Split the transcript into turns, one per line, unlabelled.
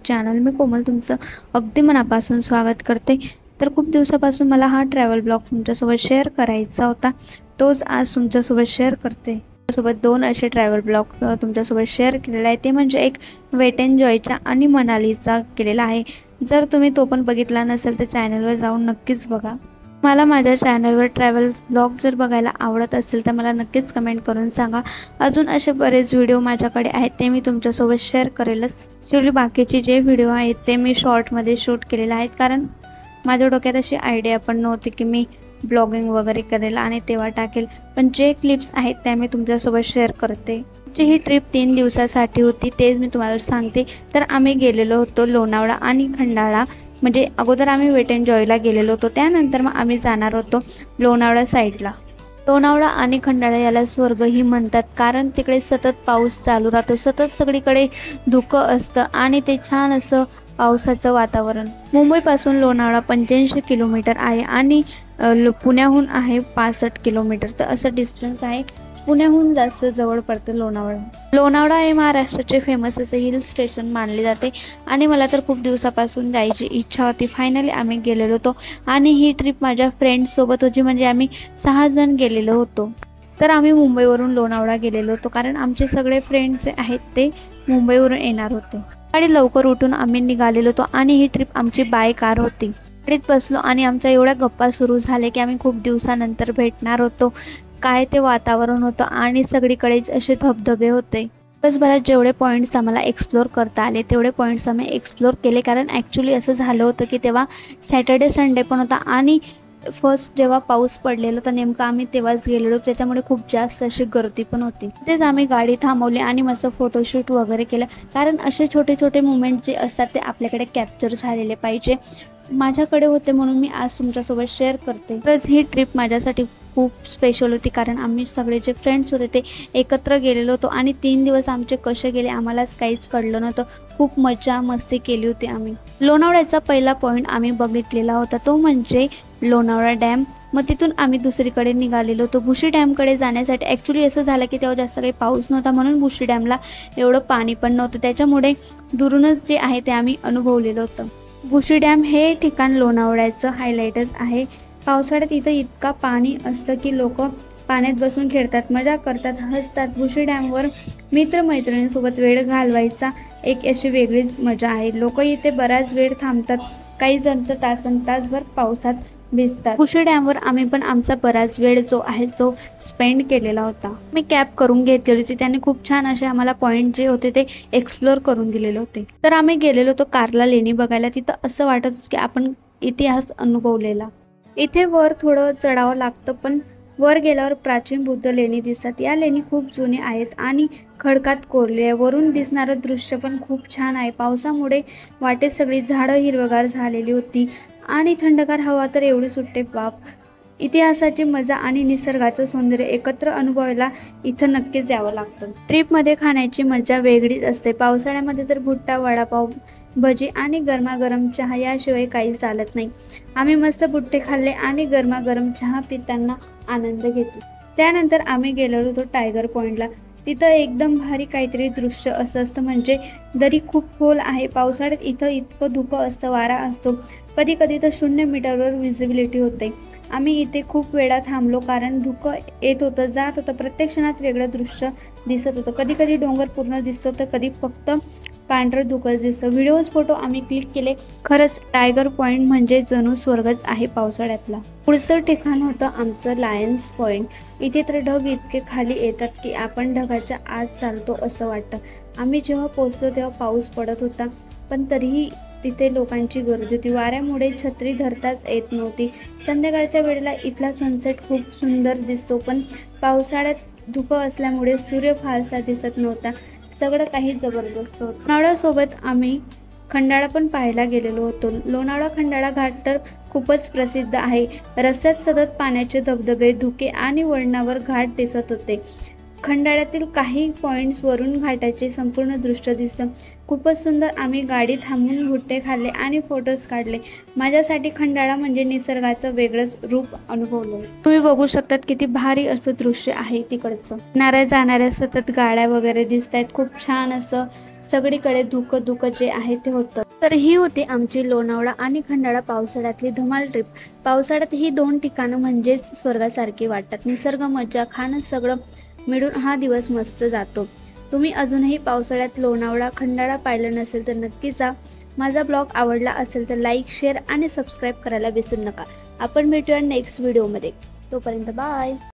Channel. मी कोमल तुमचं अगदी मनापासून स्वागत करते. तर खूप दिवसापासून मला हा ट्रॅव्हल ब्लॉग तुमच्यासोबत शेअर करायचा होता, तोच आज तुमच्यासोबत शेअर करते. सोबत दोन असे ट्रॅव्हल ब्लॉग तुमच्यासोबत शेअर केलेला आहे. ते म्हणजे एक वेट एंड जॉयचा आणि मनालीचा केलेला आहे. जर तुम्ही तो पण बघितला नसेल तर चॅनलवर जाऊन नक्कीच बघा. मला माझ्या चॅनलवर ट्रॅव्हल ब्लॉग जर बघायला आवडत असेल तर मला नक्कीच कमेंट करून सांगा. अजून असे बरेच व्हिडिओ माझ्याकडे आहेत, ते मी तुमच्यासोबत शेअर करेलच. ॲक्च्युली बाकीचे जे व्हिडिओ आहेत ते मी शॉर्टमध्ये शूट केलेले आहेत, कारण माझ्या डोक्यात अशी आयडिया पण नव्हती की मी ब्लॉगिंग वगैरे करेल आणि तेव्हा टाकेल. पण जे क्लिप्स आहेत त्या मी तुमच्यासोबत शेअर करते. ही ट्रिप 3 दिवसासाठी होती, तेच मी तुम्हाला सांगते. तर आम्ही गेलेलो होतो लोणावळा आणि खंडाळा. म्हणजे अगोदर आम्ही वेट एंड जॉयला गेलेलो होतो, त्यानंतर मग आम्ही जाणार होतो लोणावळा साईडला. लोणावळा आणि खंडाळा याला स्वर्गही म्हणतात, कारण तिकडे सतत पाऊस चालू राहतो, सतत सगळीकडे धुकं असतं आणि ते छान असं पावसाचं वातावरण. मुंबईपासून लोणावळा 85 किलोमीटर आहे आणि पुण्याहून आहे 65 किलोमीटर. तर असं डिस्टन्स आहे. पुण्याहून जास्त जवळ पडतं लोणावळा. लोणावळा हे महाराष्ट्राचे फेमस असे हिल स्टेशन मानले जाते आणि मला तर खूप दिवसापासून जायची इच्छा होती. फायनली आम्ही गेलेलो होतो आणि ही ट्रिप माझ्या फ्रेंड्ससोबत होती. म्हणजे आम्ही 6 जण गेलेलो होतो. तर आम्ही मुंबईवरून लोणावळा गेलेलो होतो, कारण आमचे सगळे फ्रेंड्स जे आहेत ते मुंबईवरून येणार होते. आणि लवकर उठून आम्ही निघालेलो होतो आणि ही ट्रिप आमची बाय कार होती. गाडीत बसलो आणि आमच्या एवढ्या गप्पा सुरू झाले की आम्ही खूप दिवसानंतर भेटणार होतो. काय ते वातावरण होतं आणि सगळीकडेच असे धबधबे होते. दिवसभरात जेवढे पॉईंट्स आम्हाला एक्सप्लोर करता आले तेवढे पॉईंट्स आम्ही एक्सप्लोर केले, कारण ॲक्च्युली असं झालं होतं की तेव्हा सॅटर्डे संडे पण होता आणि फर्स्ट जेव्हा पाऊस पडलेला तर नेमकं आम्ही तेव्हाच गेलेलो, त्याच्यामुळे खूप जास्त अशी गर्दी पण होती. तेच आम्ही गाडी थांबवली आणि मस्त फोटोशूट वगैरे केलं, कारण असे छोटे छोटे मुवमेंट जे असतात ते आपल्याकडे कॅप्चर झालेले पाहिजे. माझ्याकडे होते म्हणून मी आज तुमच्यासोबत शेअर करते. तरच ही ट्रिप माझ्यासाठी खूप स्पेशल होती, कारण आम्ही सगळे जे फ्रेंड्स होते ते एकत्र गेलेलो होतो आणि 3 दिवस आमचे कसे गेले आम्हालाच काहीच कळलं नव्हतं. खूप मजा मस्ती केली होती आम्ही. लोणावळ्याचा पहिला पॉईंट आम्ही बघितलेला होता तो म्हणजे लोणावळा डॅम. मग तिथून आम्ही दुसरीकडे निघालेलो होतो भुशी डॅमकडे जाण्यासाठी. ॲक्च्युली असं झालं की तेव्हा जास्त काही पाऊस नव्हता, म्हणून भुशी डॅमला एवढं पाणी पण नव्हतं, त्याच्यामुळे दुरूनच जे आहे ते आम्ही अनुभवलेलं होतं. भुशी डॅम हे ठिकाण लोणावळ्याचं हायलाईटच आहे. पावसाळ्यात इथं इतका पाणी असतं की लोक पाण्यात बसून खेळतात, मजा करतात, हसतात. भुशी डॅमवर मित्रमैत्रिणींसोबत वेळ घालवायचा एक अशी वेगळीच मजा आहे. लोक इथे बराच वेळ थांबतात, काही जण तर तासभर पावसात भिजतात. भुशी डॅमवर आम्ही पण आमचा बराच वेळ जो आहे तो स्पेंड केलेला होता. मी कॅब करून घेतलेली होती, त्याने खूप छान असे आम्हाला पॉईंट जे होते ते एक्सप्लोर करून दिलेले होते. तर आम्ही गेलेलो होतो कारला लेणी बघायला. तिथं असं वाटत होतं की आपण इतिहास अनुभवलेला. इथे वर थोडं चढावं लागतं, पण वर गेल्यावर प्राचीन बुद्ध लेणी दिसतात. या लेणी खूप जुने आहेत आणि खडकात कोरले आहे. वरून दिसणारं दृश्य पण खूप छान आहे. पावसामुळे वाटेत सगळी झाडं हिरवगार झालेली होती आणि थंडगार हवा तर एवढी सुटते बाप. इतिहासाची मजा आणि निसर्गाचं सौंदर्य एकत्र अनुभवायला इथं नक्कीच यावं लागतं. ट्रिपमध्ये खाण्याची मजा वेगळीच असते. पावसाळ्यामध्ये तर भुट्टा, वडापाव, भजी आणि गरमागरम चहा याशिवाय काही चालत नाही. आम्ही मस्त बुट्टे खाल्ले आणि गरमागरम चहा पिताना आनंद घेतो. त्यानंतर आम्ही गेलेलो होतो टायगर पॉईंटला. तिथं एकदम भारी काहीतरी दृश्य असं म्हणजे दरी खूप खोल आहे. पावसाळ्यात इथं इतकं धुकं असतं, वारा असतो, कधी कधी तर 0 मीटरवर व्हिजिबिलिटी होते. आम्ही इथे खूप वेळा थांबलो, कारण धुकं येत होतं, जात होतं, प्रत्येक क्षणात वेगळं दृश्य दिसत होतं. कधी कधी डोंगर पूर्ण दिसतो तर कधी फक्त पांढरं धुकंच दिसतं. व्हिडिओज फोटो आम्ही क्लिक केले. खरंच टायगर पॉईंट म्हणजे जणू स्वर्गच आहे पावसाळ्यातला. पुढचं ठिकाण होतं आमचं लायन्स पॉईंट. इथे तर ढग इतके खाली येतात की आपण ढगाच्या आत चालतो असं वाटतं. आम्ही जेव्हा पोहोचलो तेव्हा पाऊस पडत होता, पण तरीही तिथे लोकांची गर्दी होती. वाऱ्यामुळे छत्री धरताच येत नव्हती. संध्याकाळच्या वेळेला इथला सनसेट खूप सुंदर दिसतो, पण पावसाळ्यात धुकं असल्यामुळे सूर्य फारसा दिसत नव्हता. सगळं काही जबरदस्त होतं. लोणावळ्यासोबत आम्ही खंडाळा पण पाहायला गेलेलो होतो. लोणावळा खंडाळा घाट तर खूपच प्रसिद्ध आहे. रस्त्यात सतत पाण्याचे धबधबे, धुके आणि वळणावर घाट दिसत होते. खंडाळ्यातील काही पॉईंट्सवरून घाटाचे संपूर्ण दृश्य दिसतं. खूपच सुंदर. आम्ही गाडी थांबून भुट्टे खाल्ले आणि फोटोज काढले. माझ्यासाठी खंडाळा म्हणजे निसर्गाचं वेगळंच रूप अनुभवलं. तुम्ही बघू शकतात किती भारी असं दृश्य आहे तिकडचं. येणाऱ्या जाणाऱ्या सतत गाड्या वगैरे दिसत आहेत. खूप छान असं सगळीकडे धुकं धुकं जे आहे ते होतं. तर ही होती आमची लोणावळा आणि खंडाळा पावसाळ्यातली धमाल ट्रिप. पावसाळ्यात ही 2 ठिकाणं म्हणजेच स्वर्गासारखी वाटतात. निसर्ग, मजा, खाणं सगळं मिळून हा दिवस मस्त जातो. तुम्ही अजूनही पावसाळ्यात लोणावळा खंडाळा पाहिलं नसेल तर नक्की जा. माझा ब्लॉग आवडला असेल तर लाईक, शेअर आणि सबस्क्राईब करायला विसरू नका. आपण भेटूया नेक्स्ट व्हिडिओमध्ये. तोपर्यंत बाय.